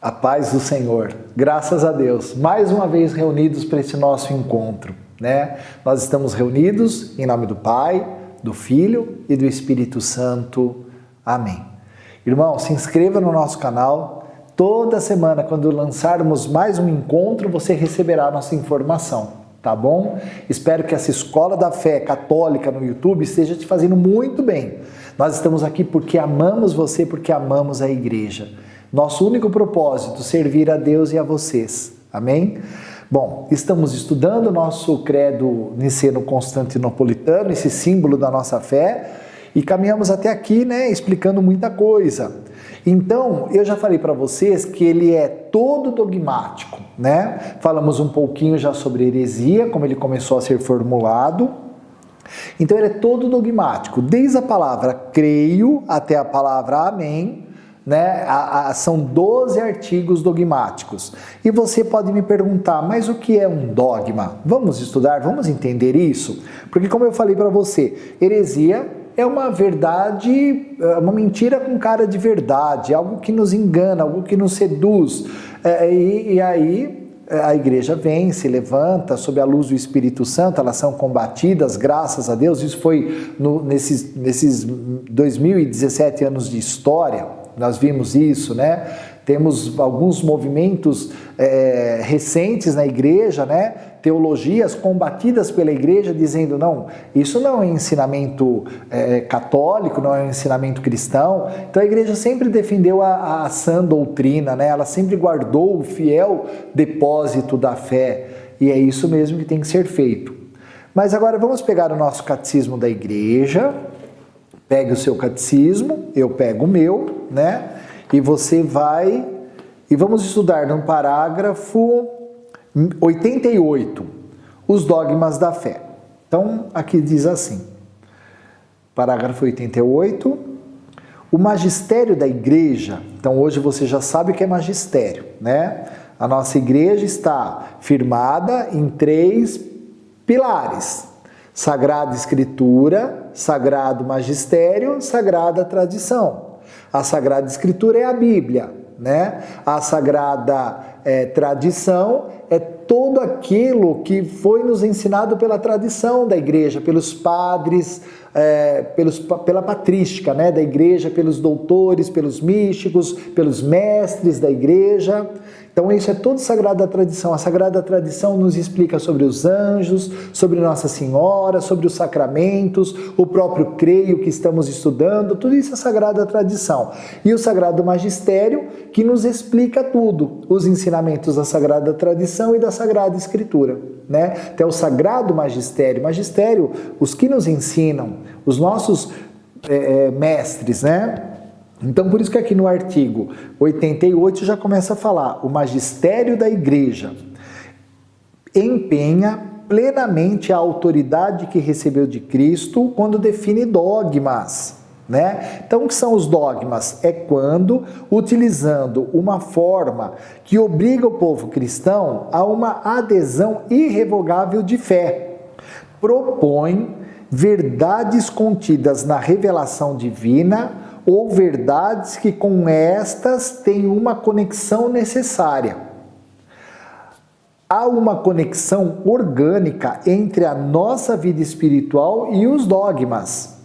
A paz do Senhor. Graças a Deus. Mais uma vez reunidos para esse nosso encontro, né? Nós estamos reunidos em nome do Pai, do Filho e do Espírito Santo. Amém. Irmão, se inscreva no nosso canal. Toda semana, quando lançarmos mais um encontro, você receberá a nossa informação, tá bom? Espero que essa Escola da Fé Católica no YouTube esteja te fazendo muito bem. Nós estamos aqui porque amamos você, porque amamos a igreja. Nosso único propósito, servir a Deus e a vocês. Amém? Bom, estamos estudando o nosso credo niceno-constantinopolitano, esse símbolo da nossa fé, e caminhamos até aqui, né, explicando muita coisa. Então, eu já falei para vocês que ele é todo dogmático, né? Falamos um pouquinho já sobre heresia, como ele começou a ser formulado. Então, ele é todo dogmático, desde a palavra creio até a palavra amém, né? São 12 artigos dogmáticos. E você pode me perguntar, mas o que é um dogma? Vamos estudar, vamos entender isso? Porque como eu falei para você, heresia é uma verdade, uma mentira com cara de verdade, algo que nos engana, algo que nos seduz. E aí a igreja vem, se levanta sob a luz do Espírito Santo, elas são combatidas, graças a Deus. Isso foi nesses 2017 anos de história. Nós vimos isso, né? Temos alguns movimentos recentes na igreja, né? Teologias combatidas pela igreja dizendo, não, isso não é ensinamento católico, não é um ensinamento cristão. Então a igreja sempre defendeu a sã doutrina, né? Ela sempre guardou o fiel depósito da fé. E é isso mesmo que tem que ser feito. Mas agora vamos pegar o nosso catecismo da igreja. Pegue o seu catecismo, eu pego o meu, né? E você vai... E vamos estudar no parágrafo 88, os dogmas da fé. Então, aqui diz assim, parágrafo 88, o magistério da igreja. Então, hoje você já sabe o que é magistério, né? A nossa igreja está firmada em 3 pilares. Sagrada Escritura, Sagrado Magistério, Sagrada Tradição. A Sagrada Escritura é a Bíblia, né? A Sagrada Tradição é tudo aquilo que foi nos ensinado pela tradição da igreja, pelos padres, pela patrística, né, da igreja, pelos doutores, pelos místicos, pelos mestres da igreja. Então isso é toda Sagrada Tradição. A Sagrada Tradição nos explica sobre os anjos, sobre Nossa Senhora, sobre os sacramentos, o próprio creio que estamos estudando, tudo isso é Sagrada Tradição. E o Sagrado Magistério que nos explica tudo, os ensinamentos da Sagrada Tradição e da Sagrada Escritura, né? Então o Sagrado Magistério, Magistério, os que nos ensinam, os nossos mestres, né? Então, por isso que aqui no artigo 88 já começa a falar, o magistério da igreja empenha plenamente a autoridade que recebeu de Cristo quando define dogmas, né? Então, o que são os dogmas? É quando, utilizando uma forma que obriga o povo cristão a uma adesão irrevogável de fé, propõe verdades contidas na revelação divina ou verdades que com estas têm uma conexão necessária. Há uma conexão orgânica entre a nossa vida espiritual e os dogmas.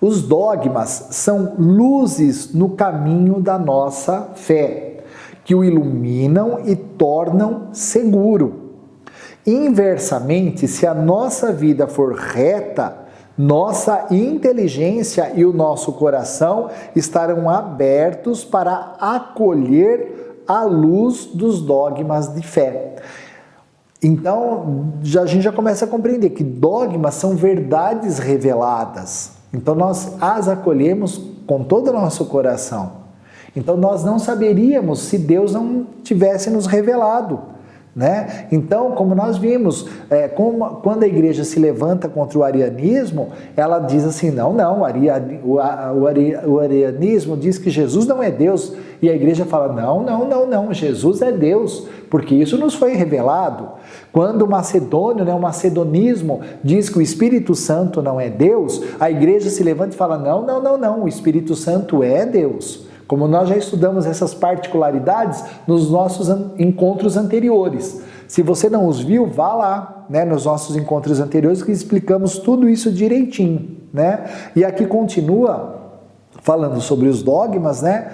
Os dogmas são luzes no caminho da nossa fé, que o iluminam e tornam seguro. Inversamente, se a nossa vida for reta, nossa inteligência e o nosso coração estarão abertos para acolher a luz dos dogmas de fé. Então, a gente já começa a compreender que dogmas são verdades reveladas. Então, nós as acolhemos com todo o nosso coração. Então, nós não saberíamos se Deus não tivesse nos revelado, né? Então, como nós vimos, quando a igreja se levanta contra o arianismo, ela diz assim, não, o arianismo diz que Jesus não é Deus, e a igreja fala, não, Jesus é Deus, porque isso nos foi revelado. Quando o macedônio, o macedonismo diz que o Espírito Santo não é Deus, a igreja se levanta e fala, não, o Espírito Santo é Deus. como nós já estudamos essas particularidades nos nossos encontros anteriores. Se você não os viu, vá lá, né, nos nossos encontros anteriores que explicamos tudo isso direitinho, né? E aqui continua falando sobre os dogmas, né?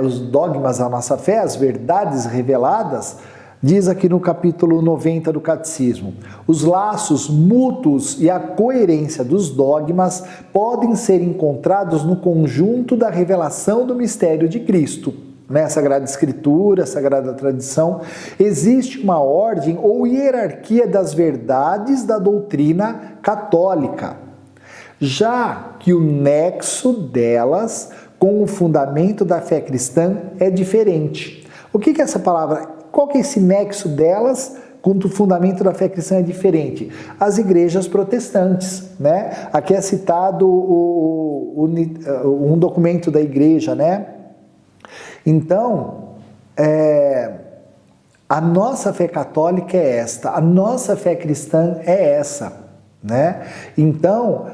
Os dogmas da nossa fé, as verdades reveladas. Diz aqui no capítulo 90 do Catecismo: os laços mútuos e a coerência dos dogmas podem ser encontrados no conjunto da revelação do mistério de Cristo. Na Sagrada Escritura, Sagrada Tradição, existe uma ordem ou hierarquia das verdades da doutrina católica, já que o nexo delas com o fundamento da fé cristã é diferente. O que é essa palavra? Qual que é esse nexo delas com o fundamento da fé cristã é diferente? As igrejas protestantes, né? Aqui é citado um documento da igreja, né? Então, a nossa fé católica é esta, a nossa fé cristã é essa, né? Então,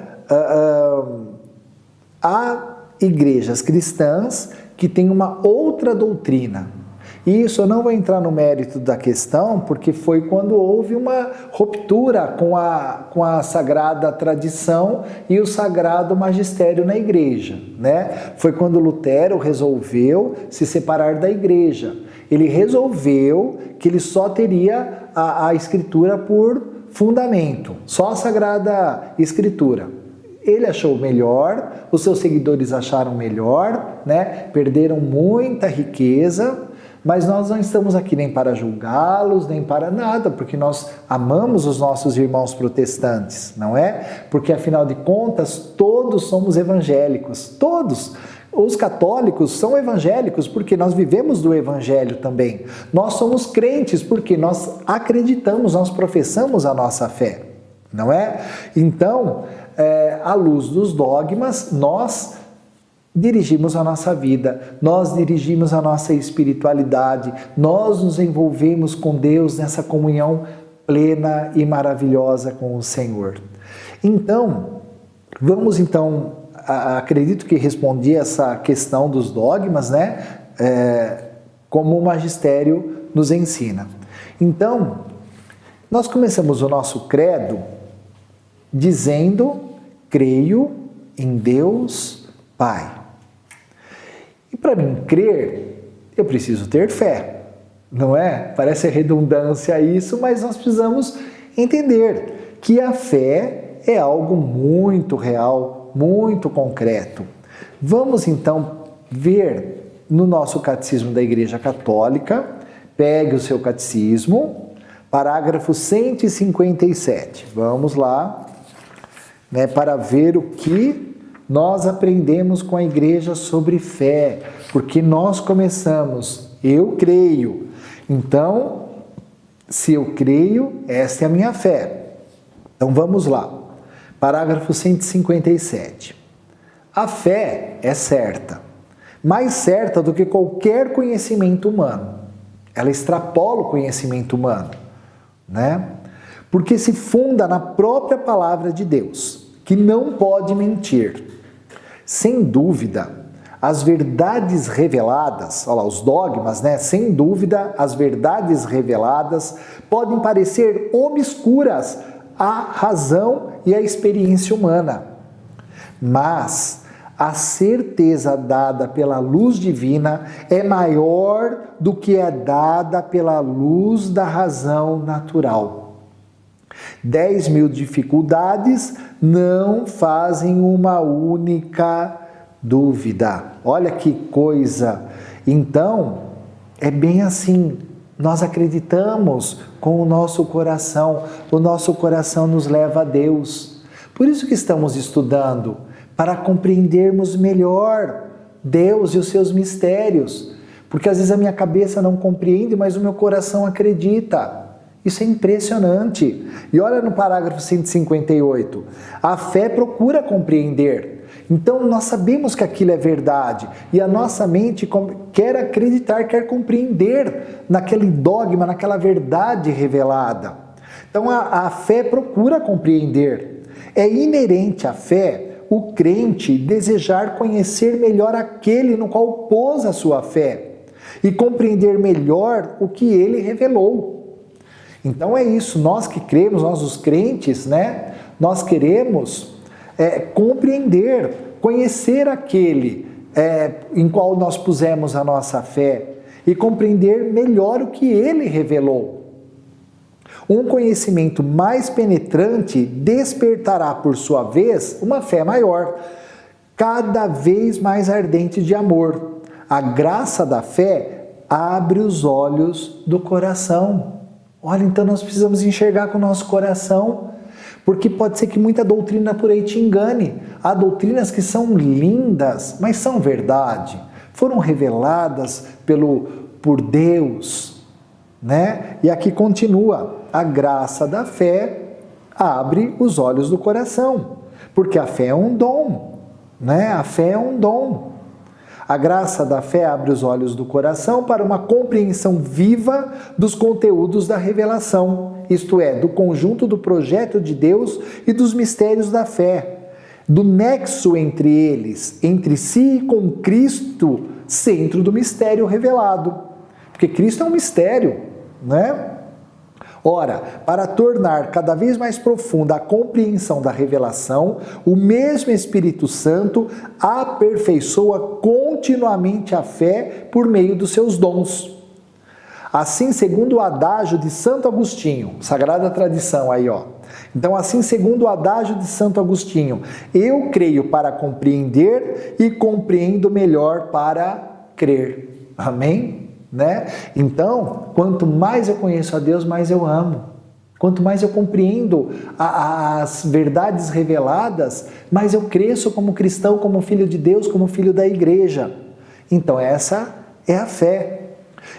há igrejas cristãs que têm uma outra doutrina. E isso eu não vou entrar no mérito da questão, porque foi quando houve uma ruptura com a sagrada tradição e o sagrado magistério na igreja, né? Foi quando Lutero resolveu se separar da igreja. Ele resolveu que ele só teria a escritura por fundamento, só a Sagrada Escritura. Ele achou melhor, os seus seguidores acharam melhor, né? Perderam muita riqueza, mas nós não estamos aqui nem para julgá-los, nem para nada, porque nós amamos os nossos irmãos protestantes, não é? Porque afinal de contas, todos somos evangélicos, todos. Os católicos são evangélicos porque nós vivemos do evangelho também. Nós somos crentes porque nós acreditamos, nós professamos a nossa fé, não é? Então, à luz dos dogmas, nós dirigimos a nossa vida, nós dirigimos a nossa espiritualidade, nós nos envolvemos com Deus nessa comunhão plena e maravilhosa com o Senhor. Então, vamos então, acredito que respondi essa questão dos dogmas, né? Como o magistério nos ensina. Então, nós começamos o nosso credo dizendo: creio em Deus Pai. E para mim crer, eu preciso ter fé, não é? Parece redundância isso, mas nós precisamos entender que a fé é algo muito real, muito concreto. Vamos então ver no nosso Catecismo da Igreja Católica. Pegue o seu catecismo, parágrafo 157. Vamos lá, né, para ver o que nós aprendemos com a igreja sobre fé, porque nós começamos, eu creio. Então, se eu creio, essa é a minha fé. Então vamos lá. Parágrafo 157. A fé é certa, mais certa do que qualquer conhecimento humano. Ela extrapola o conhecimento humano, né? Porque se funda na própria palavra de Deus, que não pode mentir. Sem dúvida, as verdades reveladas, olha lá, os dogmas, né? Sem dúvida, as verdades reveladas podem parecer obscuras à razão e à experiência humana. Mas a certeza dada pela luz divina é maior do que é dada pela luz da razão natural. 10.000 dificuldades não fazem uma única dúvida. Olha que coisa! Então, é bem assim. Nós acreditamos com o nosso coração nos leva a Deus. Por isso que estamos estudando, para compreendermos melhor Deus e os seus mistérios. Porque às vezes a minha cabeça não compreende, mas o meu coração acredita. Isso é impressionante. E olha no parágrafo 158. A fé procura compreender. Então nós sabemos que aquilo é verdade. E a nossa mente quer acreditar, quer compreender naquele dogma, naquela verdade revelada. Então a fé procura compreender. É inerente à fé o crente desejar conhecer melhor aquele no qual pôs a sua fé e compreender melhor o que ele revelou. Então é isso, nós que cremos, nós os crentes, né? Nós queremos compreender, conhecer aquele em qual nós pusemos a nossa fé e compreender melhor o que ele revelou. Um conhecimento mais penetrante despertará, por sua vez, uma fé maior, cada vez mais ardente de amor. A graça da fé abre os olhos do coração. Olha, então nós precisamos enxergar com o nosso coração, porque pode ser que muita doutrina por aí te engane. Há doutrinas que são lindas, mas são verdade. Foram reveladas por Deus, né? E aqui continua, a graça da fé abre os olhos do coração, porque a fé é um dom, né? A fé é um dom. A graça da fé abre os olhos do coração para uma compreensão viva dos conteúdos da revelação, isto é, do conjunto do projeto de Deus e dos mistérios da fé, do nexo entre eles, entre si e com Cristo, centro do mistério revelado. Porque Cristo é um mistério, né? Ora, para tornar cada vez mais profunda a compreensão da revelação, o mesmo Espírito Santo aperfeiçoa continuamente a fé por meio dos seus dons. Assim, segundo o adágio de Santo Agostinho, sagrada tradição aí, ó. Então, assim, segundo o adágio de Santo Agostinho, eu creio para compreender e compreendo melhor para crer. Amém? Né? Então, quanto mais eu conheço a Deus, mais eu amo. Quanto mais eu compreendo as verdades reveladas, mais eu cresço como cristão, como filho de Deus, como filho da igreja. Então, essa é a fé.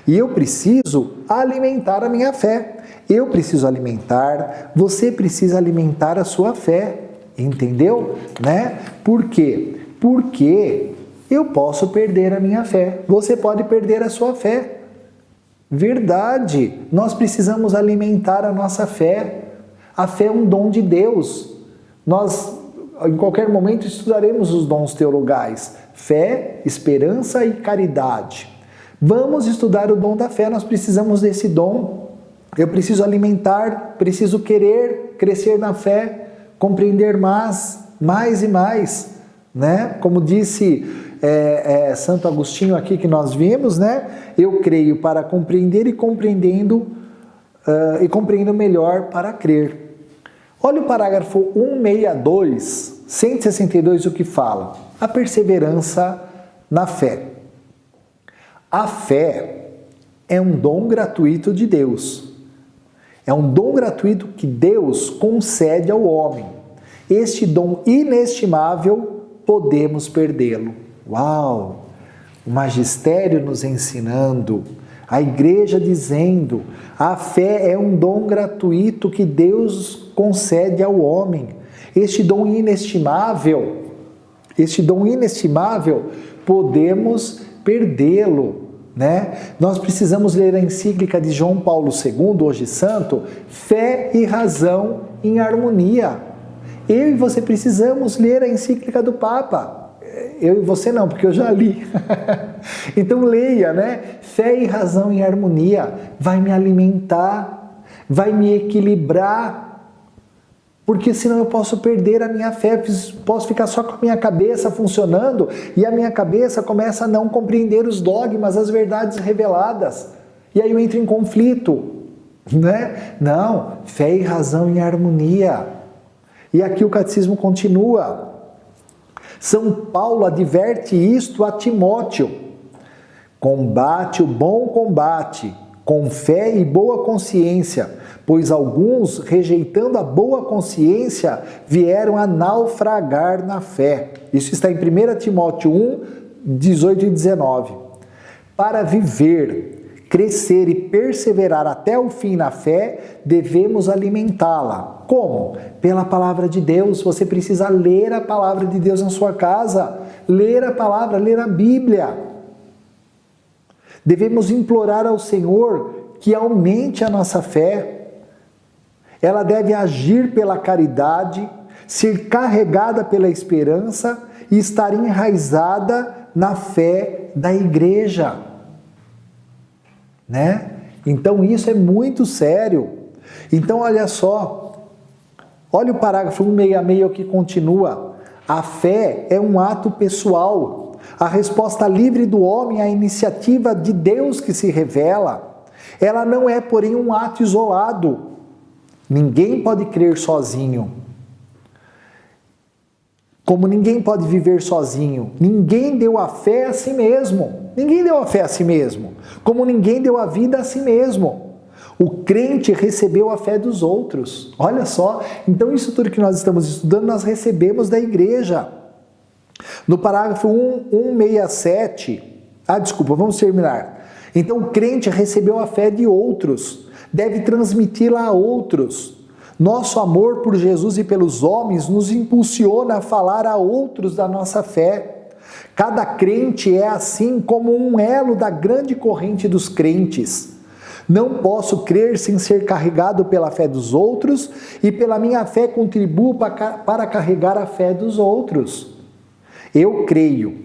E eu preciso alimentar a minha fé. Eu preciso alimentar, você precisa alimentar a sua fé. Entendeu? Né? Por quê? Porque eu posso perder a minha fé. Você pode perder a sua fé. Verdade. Nós precisamos alimentar a nossa fé. A fé é um dom de Deus. Nós, em qualquer momento, estudaremos os dons teologais. Fé, esperança e caridade. Vamos estudar o dom da fé. Nós precisamos desse dom. Eu preciso alimentar, preciso querer crescer na fé, compreender mais e mais, né? Como disse Santo Agostinho aqui que nós vimos, né? Eu creio para compreender e compreendo melhor para crer. Olha o parágrafo 162, 162, o que fala? A perseverança na fé. A fé é um dom gratuito de Deus. É um dom gratuito que Deus concede ao homem. Este dom inestimável, podemos perdê-lo. Uau! O magistério nos ensinando, a igreja dizendo, a fé é um dom gratuito que Deus concede ao homem. Este dom inestimável, podemos perdê-lo, né? Nós precisamos ler a encíclica de João Paulo II, hoje santo, Fé e Razão em Harmonia. Eu e você precisamos ler a encíclica do Papa. Eu e você não, porque eu já li. Então leia, né? Fé e Razão em Harmonia vai me alimentar, vai me equilibrar, porque senão eu posso perder a minha fé, posso ficar só com a minha cabeça funcionando e a minha cabeça começa a não compreender os dogmas, as verdades reveladas. E aí eu entro em conflito, né? Não, fé e razão em harmonia. E aqui o catecismo continua. São Paulo adverte isto a Timóteo. Combate o bom combate, com fé e boa consciência, pois alguns, rejeitando a boa consciência, vieram a naufragar na fé. Isso está em 1 Timóteo 1, 18 e 19. Para viver, crescer e perseverar até o fim na fé, devemos alimentá-la. Como? Pela palavra de Deus. Você precisa ler a palavra de Deus na sua casa, ler a palavra, ler a Bíblia. Devemos implorar ao Senhor que aumente a nossa fé. Ela deve agir pela caridade, ser carregada pela esperança e estar enraizada na fé da igreja, né? Então isso é muito sério. Então olha só, olha o parágrafo 166 que continua. A fé é um ato pessoal, a resposta livre do homem à iniciativa de Deus que se revela. Ela não é, porém, um ato isolado. Ninguém pode crer sozinho. Como ninguém pode viver sozinho, ninguém deu a fé a si mesmo. Ninguém deu a fé a si mesmo. Como ninguém deu a vida a si mesmo. O crente recebeu a fé dos outros. Olha só, então isso tudo que nós estamos estudando, nós recebemos da igreja. No parágrafo 167, vamos terminar. Então o crente recebeu a fé de outros, deve transmiti-la a outros. Nosso amor por Jesus e pelos homens nos impulsiona a falar a outros da nossa fé. Cada crente é assim como um elo da grande corrente dos crentes. Não posso crer sem ser carregado pela fé dos outros e pela minha fé contribuo para carregar a fé dos outros. Eu creio.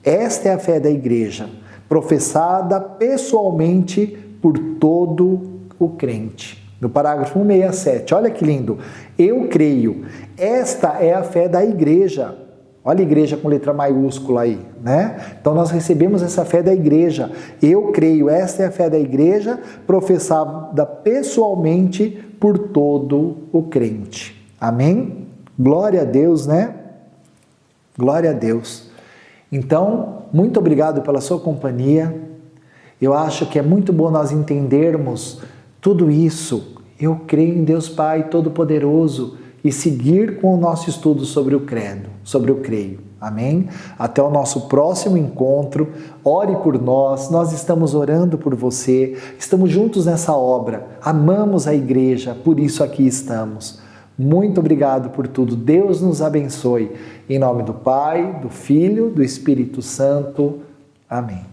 Esta é a fé da igreja, professada pessoalmente por todo o crente. No parágrafo 167, olha que lindo. Eu creio. Esta é a fé da igreja. Olha a igreja com letra maiúscula aí, né? Então nós recebemos essa fé da igreja. Eu creio. Esta é a fé da igreja, professada pessoalmente por todo o crente. Amém? Glória a Deus, né? Glória a Deus. Então, muito obrigado pela sua companhia. Eu acho que é muito bom nós entendermos tudo isso. Eu creio em Deus Pai Todo-Poderoso e seguir com o nosso estudo sobre o credo, sobre o creio. Amém? Até o nosso próximo encontro. Ore por nós, nós estamos orando por você, estamos juntos nessa obra, amamos a igreja, por isso aqui estamos. Muito obrigado por tudo. Deus nos abençoe. Em nome do Pai, do Filho, do Espírito Santo. Amém.